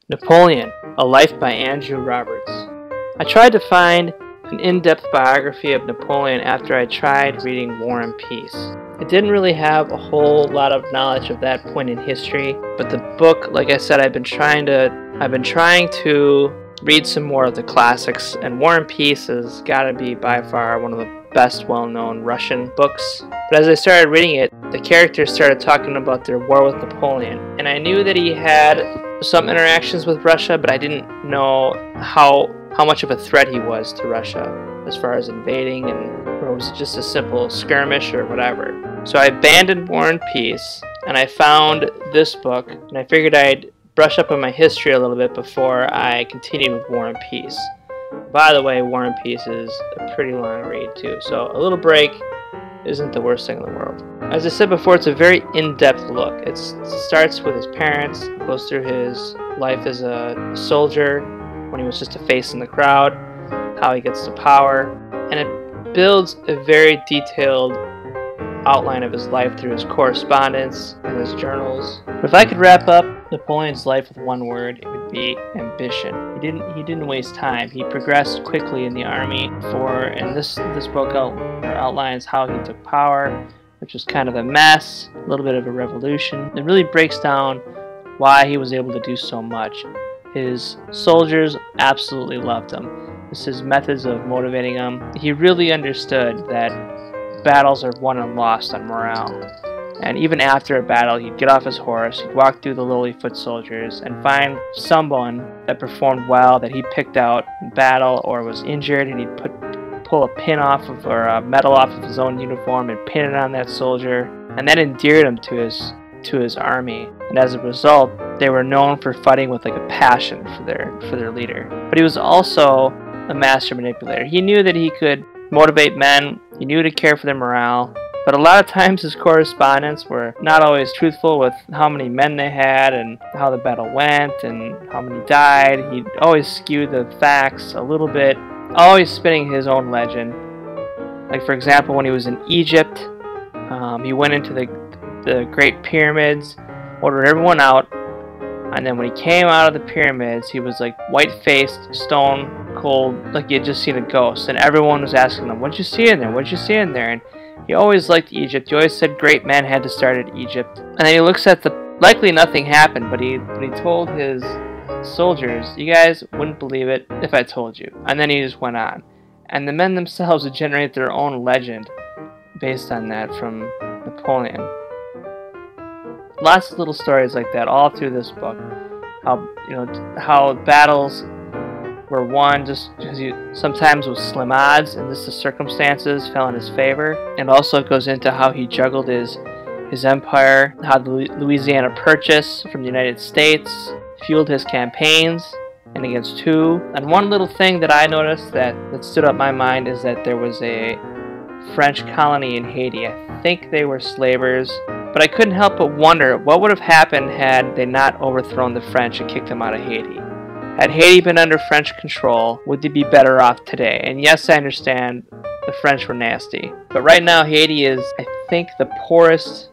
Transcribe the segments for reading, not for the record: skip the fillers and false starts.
Napoleon, A Life by Andrew Roberts. I tried to find an in-depth biography of Napoleon after I tried reading War and Peace. It didn't really have a whole lot of knowledge of that point in history, but the book, like I said, I've been trying to read some more of the classics, and War and Peace has got to be by far one of the best well-known Russian books. But as I started reading it, the characters started talking about their war with Napoleon, and I knew that he had some interactions with Russia, but I didn't know how much of a threat he was to Russia as far as invading, or was it just a simple skirmish or whatever. So I abandoned War and Peace, and I found this book, and I figured I'd brush up on my history a little bit before I continued with War and Peace. By the way, War and Peace is a pretty long read too, so a little break isn't the worst thing in the world. As I said before, it's a very in-depth look. It starts with his parents, goes through his life as a soldier, when he was just a face in the crowd, how he gets to power, and it builds a very detailed outline of his life through his correspondence and his journals. But if I could wrap up Napoleon's life with one word, it would be ambition. He didn't waste time. He progressed quickly in the army, and this book outlines how he took power, which was kind of a mess, a little bit of a revolution. It really breaks down why he was able to do so much. His soldiers absolutely loved him. It's his methods of motivating them. He really understood that battles are won and lost on morale. And even after a battle, he'd get off his horse, he'd walk through the lowly foot soldiers and find someone that performed well, that he picked out in battle or was injured, and he'd pull a pin off of, or a medal off of his own uniform and pin it on that soldier. And that endeared him to his army. And as a result, they were known for fighting with like a passion for their leader. But he was also a master manipulator. He knew that he could motivate men, he knew to care for their morale, but a lot of times his correspondents were not always truthful with how many men they had and how the battle went and how many died. He'd always skew the facts a little bit, always spinning his own legend. Like for example, when he was in Egypt, he went into the Great Pyramids, ordered everyone out, and then when he came out of the pyramids, he was like white-faced, stone cold, like he had just seen a ghost, and everyone was asking him, "What'd you see in there? What'd you see in there?" And he always liked Egypt. He always said great men had to start at Egypt. And then he looks at likely nothing happened, but he told his soldiers, "You guys wouldn't believe it if I told you." And then he just went on. And the men themselves would generate their own legend based on that from Napoleon. Lots of little stories like that all through this book. How battles were won just because sometimes with slim odds, and just the circumstances fell in his favor. And also it goes into how he juggled his empire, how the Louisiana Purchase from the United States fueled his campaigns, and against who. And one little thing that I noticed that stood up my mind is that there was a French colony in Haiti. I think they were slavers, but I couldn't help but wonder what would have happened had they not overthrown the French and kicked them out of Haiti. Had Haiti been under French control, would they be better off today? And yes, I understand the French were nasty, but right now Haiti is, I think, the poorest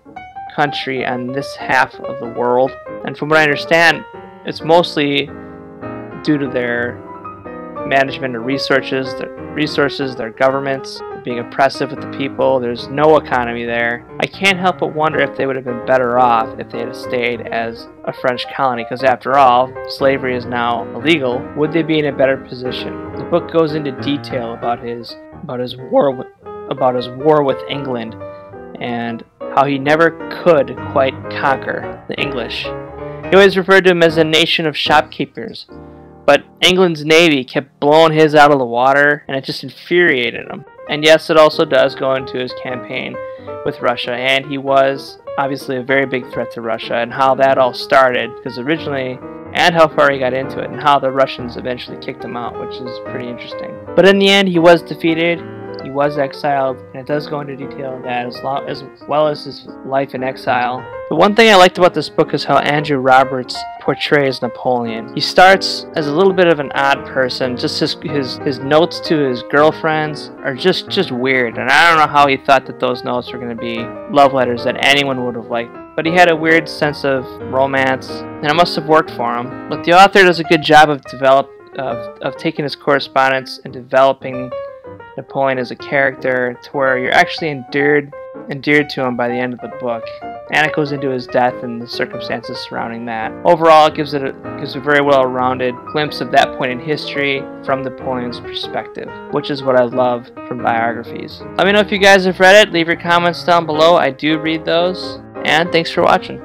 country on this half of the world. And from what I understand, it's mostly due to their management of resources, their governments being oppressive with the people. There's no economy there. I can't help but wonder if they would have been better off if they had stayed as a French colony, because after all, slavery is now illegal. Would they be in a better position? The book goes into detail about his war with England and how he never could quite conquer the English. He always referred to them as a nation of shopkeepers, but England's navy kept blowing his out of the water, and it just infuriated him. And yes, it also does go into his campaign with Russia, and he was obviously a very big threat to Russia, and how that all started, because originally, and how far he got into it, and how the Russians eventually kicked him out, which is pretty interesting. But in the end, he was defeated. He was exiled, and it does go into detail of that as well as his life in exile. The one thing I liked about this book is how Andrew Roberts portrays Napoleon. He starts as a little bit of an odd person. Just his notes to his girlfriends are just weird, and I don't know how he thought that those notes were going to be love letters that anyone would have liked. But he had a weird sense of romance, and it must have worked for him. But the author does a good job of taking his correspondence and developing Napoleon as a character to where you're actually endeared to him by the end of the book. And it goes into his death and the circumstances surrounding that. Overall, it gives a very well-rounded glimpse of that point in history from Napoleon's perspective, which is what I love from biographies. Let me know if you guys have read it. Leave your comments down below. I do read those. And thanks for watching.